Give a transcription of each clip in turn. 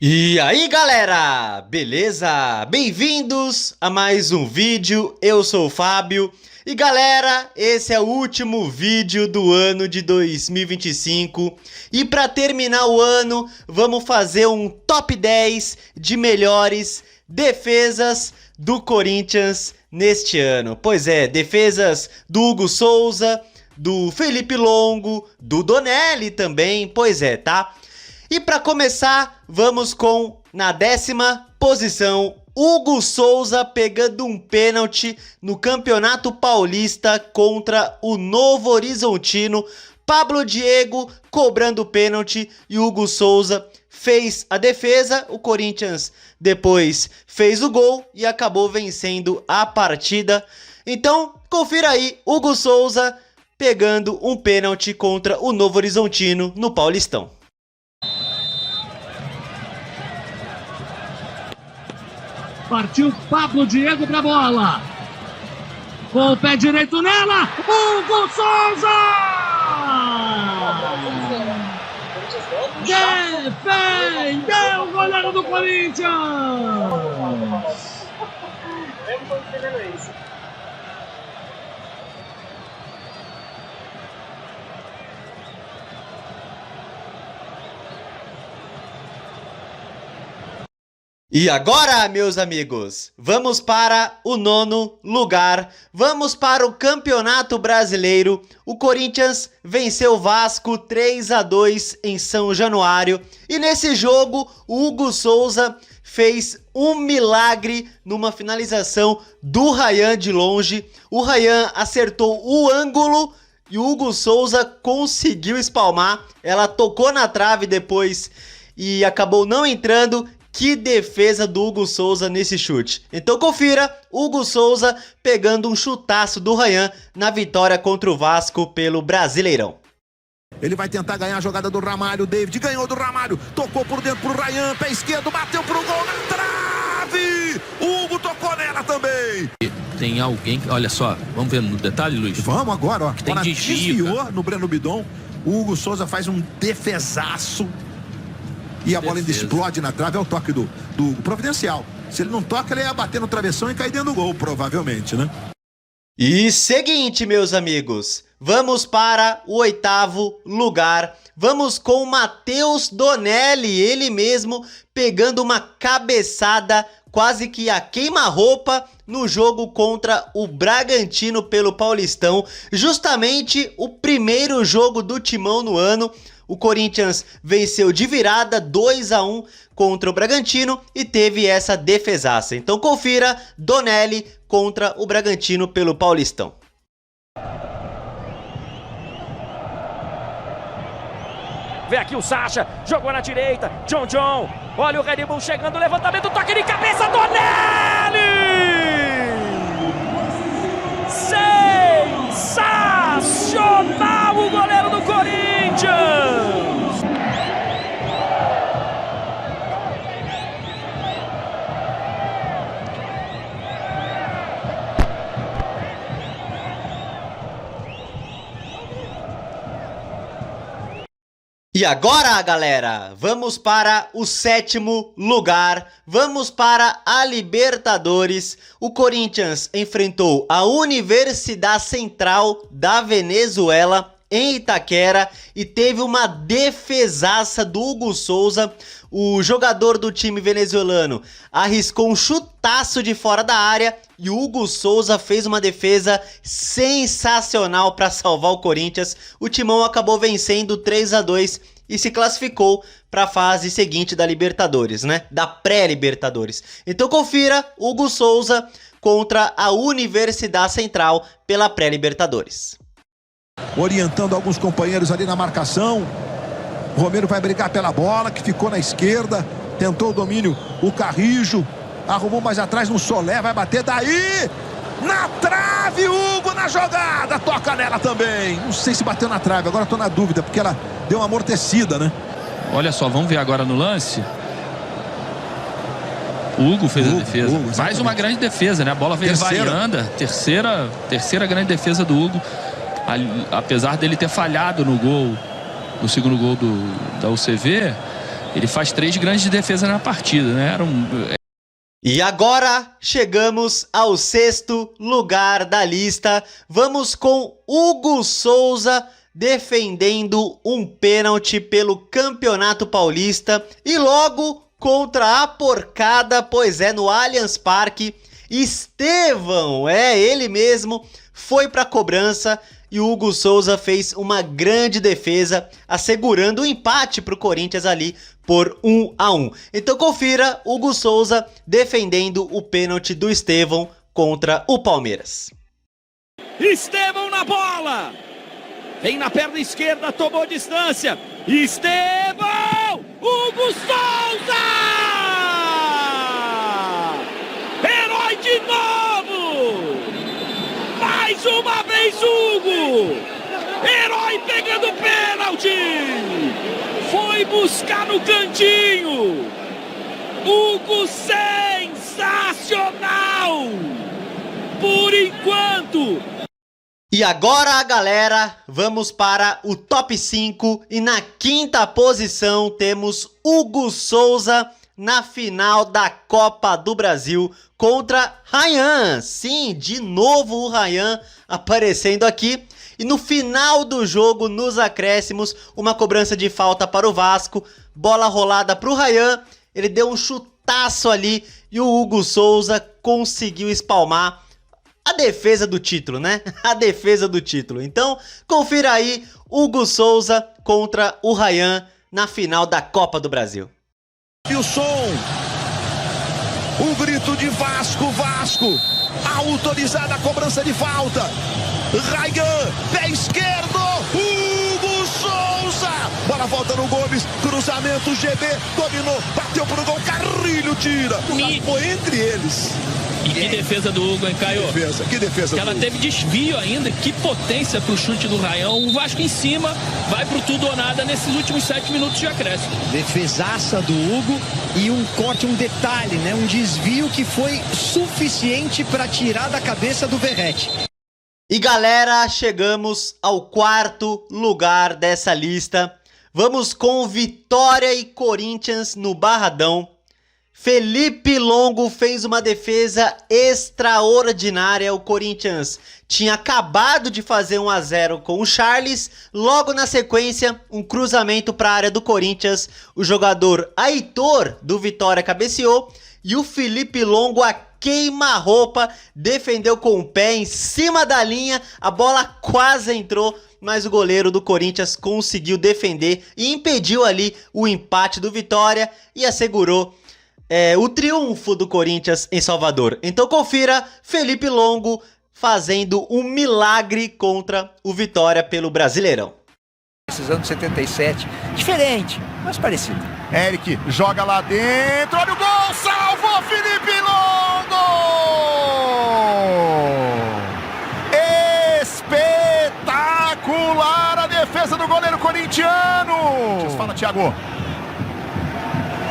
E aí galera, beleza? Bem-vindos a mais um vídeo, eu sou o Fábio. E galera, esse é o último vídeo do ano de 2025. E para terminar o ano, vamos fazer um top 10 de melhores defesas do Corinthians neste ano. Pois é, defesas do Hugo Souza, do Felipe Longo, do Donelli também, pois é, tá? E para começar, vamos com, na 10ª posição, Hugo Souza pegando um pênalti no Campeonato Paulista contra o Novo Horizontino. Pablo Diego cobrando o pênalti e Hugo Souza fez a defesa. O Corinthians depois fez o gol e acabou vencendo a partida. Então, confira aí, Hugo Souza pegando um pênalti contra o Novo Horizontino no Paulistão. Partiu Pablo Diego pra bola. Com o pé direito nela. Hugo Souza! Defendeu o goleiro do Corinthians! Eu não tô entendendo isso. E agora, meus amigos, vamos para o 9º lugar, vamos para o Campeonato Brasileiro. O Corinthians venceu o Vasco 3-2 em São Januário e nesse jogo o Hugo Souza fez um milagre numa finalização do Ryan de longe. O Ryan acertou o ângulo e o Hugo Souza conseguiu espalmar, ela tocou na trave depois e acabou não entrando. Que defesa do Hugo Souza nesse chute. Então confira, Hugo Souza pegando um chutaço do Ryan na vitória contra o Vasco pelo Brasileirão. Ele vai tentar ganhar a jogada do Ramalho, David ganhou do Ramalho, tocou por dentro pro Ryan, pé esquerdo, bateu pro gol na trave! Hugo tocou nela também! Tem alguém, olha só, vamos ver no detalhe, Luiz? Vamos agora, ó. Tem desviou no Breno Bidon, o Hugo Souza faz um defesaço. E a bola ainda explode na trave, é o toque do providencial. Se ele não toca, ele ia bater no travessão e cair dentro do gol, provavelmente, né? E seguinte, meus amigos, vamos para o 8º lugar. Vamos com o Matheus Donelli, ele mesmo pegando uma cabeçada quase que a queima-roupa no jogo contra o Bragantino pelo Paulistão. Justamente o primeiro jogo do Timão no ano. O Corinthians venceu de virada 2-1 contra o Bragantino e teve essa defesaça. Então confira Donelli contra o Bragantino pelo Paulistão. Vem aqui o Sacha, jogou na direita, John, olha o Red Bull chegando, levantamento, toque de cabeça, Donelli! Sensacional o goleiro do Corinthians! E agora, galera, vamos para o 7º lugar, vamos para a Libertadores. O Corinthians enfrentou a Universidade Central da Venezuela em Itaquera e teve uma defesaça do Hugo Souza. O jogador do time venezuelano arriscou um chutaço de fora da área e o Hugo Souza fez uma defesa sensacional para salvar o Corinthians. O Timão acabou vencendo 3-2 e se classificou para a fase seguinte da Libertadores, né? Da pré-Libertadores. Então confira Hugo Souza contra a Universidade Central pela pré-Libertadores. Orientando alguns companheiros ali na marcação. O Romero vai brigar pela bola, que ficou na esquerda. Tentou o domínio, o Carrijo. Arrumou mais atrás no Solé, vai bater daí. Na trave, Hugo na jogada. Toca nela também. Não sei se bateu na trave, agora estou na dúvida, porque ela deu uma amortecida, né? Olha só, vamos ver agora no lance. O Hugo fez a defesa. Mais uma grande defesa, né? A bola veio vaiando. Terceira grande defesa do Hugo. Apesar dele ter falhado no gol, no segundo gol da UCV, Ele faz 3 grandes defesas na partida, né? E agora chegamos ao 6º lugar da lista. Vamos com Hugo Souza defendendo um pênalti pelo Campeonato Paulista e logo contra a porcada, pois é, no Allianz Parque, Estevão, ele mesmo, foi para a cobrança e o Hugo Souza fez uma grande defesa, assegurando o empate para o Corinthians ali por 1-1. Então confira Hugo Souza defendendo o pênalti do Estevão contra o Palmeiras. Estevão na bola! Vem na perna esquerda, tomou distância. Estevão! Hugo Souza! Herói de novo! Mais uma vez Hugo! Herói pegando pênalti! Foi buscar no cantinho! Hugo sensacional! Por enquanto! E agora, galera, vamos para o top 5 e na 5ª posição temos Hugo Souza na final da Copa do Brasil contra Ryan. Sim, de novo o Ryan aparecendo aqui. E no final do jogo, nos acréscimos, uma cobrança de falta para o Vasco, bola rolada para o Ryan, ele deu um chutaço ali e o Hugo Souza conseguiu espalmar a defesa do título, né? A defesa do título. Então, confira aí Hugo Souza contra o Ryan na final da Copa do Brasil. E o som, o grito de Vasco, autorizada a cobrança de falta. Ryan, pé esquerdo, Hugo Souza. Bola volta no Gomes, cruzamento, GB, dominou, bateu pro gol, Carrilho tira. Foi entre eles. E que defesa do Hugo, hein, Caio? Que defesa que ela teve desvio ainda, que potência pro chute do Ryan. O Vasco em cima, vai pro tudo ou nada nesses últimos 7 minutos de acréscimo. Defesaça do Hugo e um corte, um detalhe, né? Um desvio que foi suficiente para tirar da cabeça do Verratti. E galera, chegamos ao 4º lugar dessa lista. Vamos com Vitória e Corinthians no Barradão. Felipe Longo fez uma defesa extraordinária. O Corinthians tinha acabado de fazer 1-0 com o Charles. Logo na sequência, um cruzamento para a área do Corinthians. O jogador Aitor do Vitória cabeceou. E o Felipe Longo, a queima-roupa, defendeu com o pé em cima da linha. A bola quase entrou, mas o goleiro do Corinthians conseguiu defender e impediu ali o empate do Vitória e assegurou o triunfo do Corinthians em Salvador. Então confira Felipe Longo fazendo um milagre contra o Vitória pelo Brasileirão. Esses anos 77, diferente, mas parecido. Eric joga lá dentro, olha o gol, salvou Felipe Longo! Espetacular a defesa do goleiro corintiano! Fala, Thiago.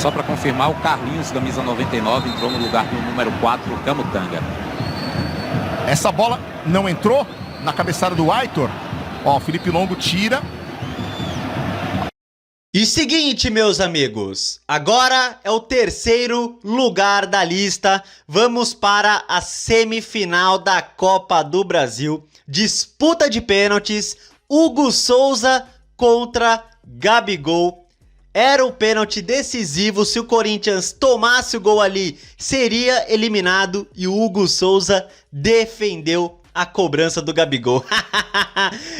Só para confirmar, o Carlinhos, camisa 99, entrou no lugar do número 4, o Camutanga. Essa bola não entrou na cabeçada do Aitor. Ó, Felipe Longo tira. E seguinte, meus amigos, agora é o 3º lugar da lista. Vamos para a semifinal da Copa do Brasil. Disputa de pênaltis, Hugo Souza contra Gabigol. Era o pênalti decisivo, se o Corinthians tomasse o gol ali, seria eliminado e o Hugo Souza defendeu a cobrança do Gabigol.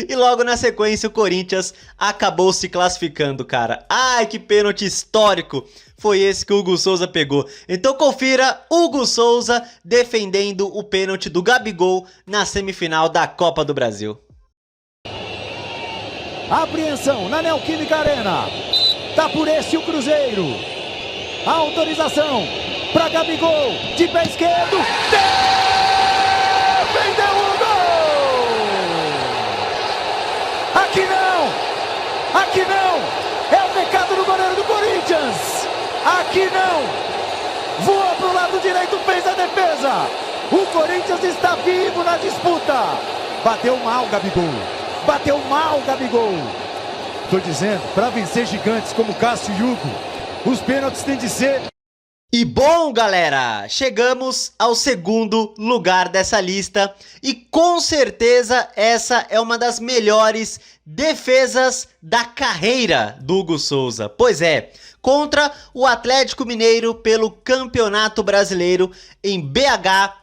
E logo na sequência o Corinthians acabou se classificando, cara. Ai, que pênalti histórico foi esse que o Hugo Souza pegou. Então confira Hugo Souza defendendo o pênalti do Gabigol na semifinal da Copa do Brasil. Apreensão na Neoquímica Arena. Tá por esse o Cruzeiro. A autorização para Gabigol de pé esquerdo. Defendeu o gol! Aqui não! Aqui não! É o pecado do goleiro do Corinthians! Aqui não! Voa pro lado direito, fez a defesa! O Corinthians está vivo na disputa! Bateu mal, Gabigol! Bateu mal, Gabigol! Tô dizendo, para vencer gigantes como Cássio e Hugo, Os pênaltis têm de ser... E bom, galera, chegamos ao segundo lugar dessa lista e com certeza essa é uma das melhores defesas da carreira do Hugo Souza. Pois é, contra o Atlético Mineiro pelo Campeonato Brasileiro em BH,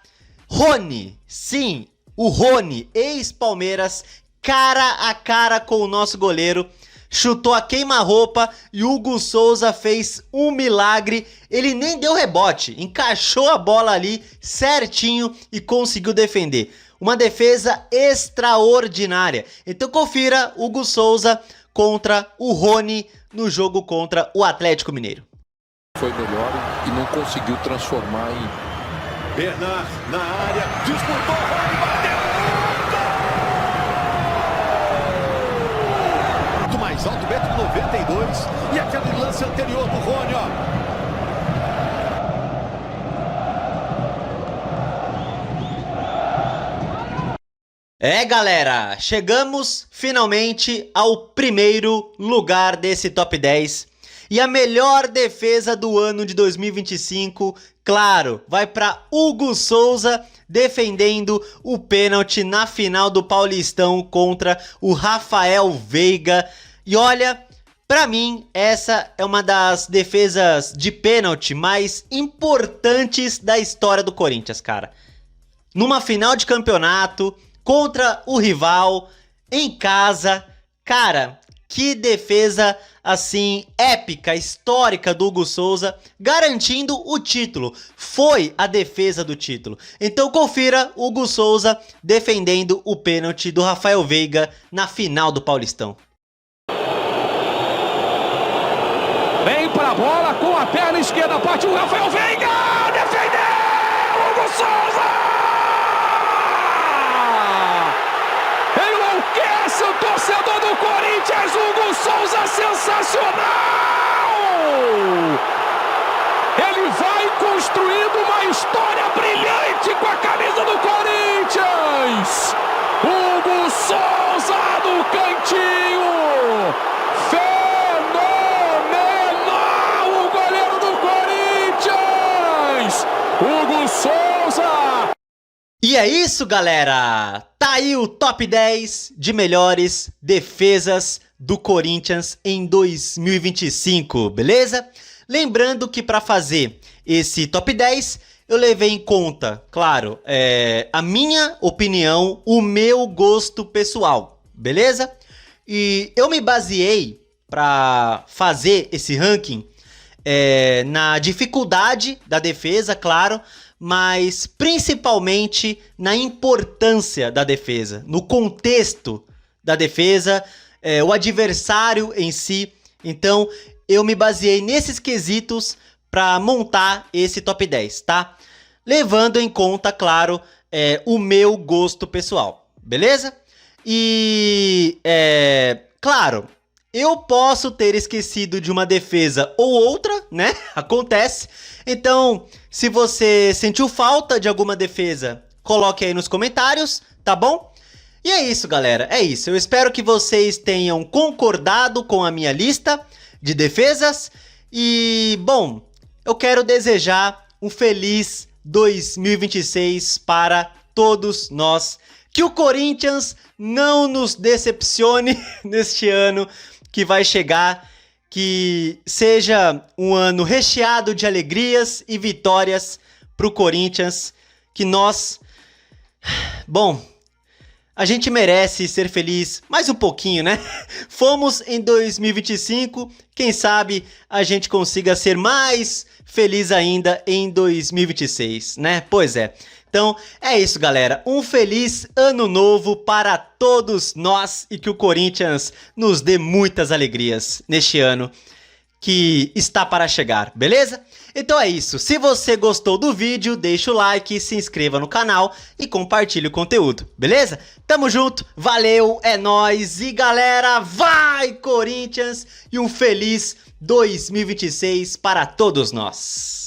Rony, sim, o Rony, ex-Palmeiras, cara a cara com o nosso goleiro, chutou a queima-roupa e o Hugo Souza fez um milagre. Ele nem deu rebote, encaixou a bola ali certinho e conseguiu defender. Uma defesa extraordinária. Então confira Hugo Souza contra o Rony no jogo contra o Atlético Mineiro. Foi melhor e não conseguiu transformar em... Bernard na área, disputou, Rony bateu! Mais alto, 1,92 m, e aquele lance anterior do Rony, ó. É, galera, chegamos finalmente ao primeiro lugar desse top 10. E a melhor defesa do ano de 2025, claro, vai para Hugo Souza defendendo o pênalti na final do Paulistão contra o Rafael Veiga. E olha, pra mim, essa é uma das defesas de pênalti mais importantes da história do Corinthians, cara. Numa final de campeonato, contra o rival, em casa, cara, que defesa assim épica, histórica do Hugo Souza, garantindo o título. Foi a defesa do título. Então confira o Hugo Souza defendendo o pênalti do Rafael Veiga na final do Paulistão. Vem pra bola com a perna esquerda, parte o Rafael Veiga, defendeu Hugo Souza! Enlouquece o torcedor do Corinthians, Hugo Souza sensacional! Ele vai construindo uma história brilhante com a camisa do Corinthians! Hugo Souza do cantinho! Hugo Souza! E é isso, galera! Tá aí o top 10 de melhores defesas do Corinthians em 2025, beleza? Lembrando que para fazer esse top 10, eu levei em conta, claro, a minha opinião, o meu gosto pessoal, beleza? E eu me baseei para fazer esse ranking na dificuldade da defesa, claro, mas principalmente na importância da defesa, no contexto da defesa, o adversário em si. Então eu me baseei nesses quesitos para montar esse top 10, tá? Levando em conta, claro, o meu gosto pessoal, beleza? E, claro, eu posso ter esquecido de uma defesa ou outra, né? Acontece. Então, se você sentiu falta de alguma defesa, coloque aí nos comentários, tá bom? E é isso, galera. É isso. Eu espero que vocês tenham concordado com a minha lista de defesas. E, bom, eu quero desejar um feliz 2026 para todos nós. Que o Corinthians não nos decepcione neste ano que vai chegar, que seja um ano recheado de alegrias e vitórias para o Corinthians, que nós, bom, a gente merece ser feliz mais um pouquinho, né? Fomos em 2025, quem sabe a gente consiga ser mais feliz ainda em 2026, né? Pois é. Então é isso, galera, um feliz ano novo para todos nós e que o Corinthians nos dê muitas alegrias neste ano que está para chegar, beleza? Então é isso, se você gostou do vídeo, deixa o like, se inscreva no canal e compartilhe o conteúdo, beleza? Tamo junto, valeu, é nóis e galera, vai Corinthians e um feliz 2026 para todos nós!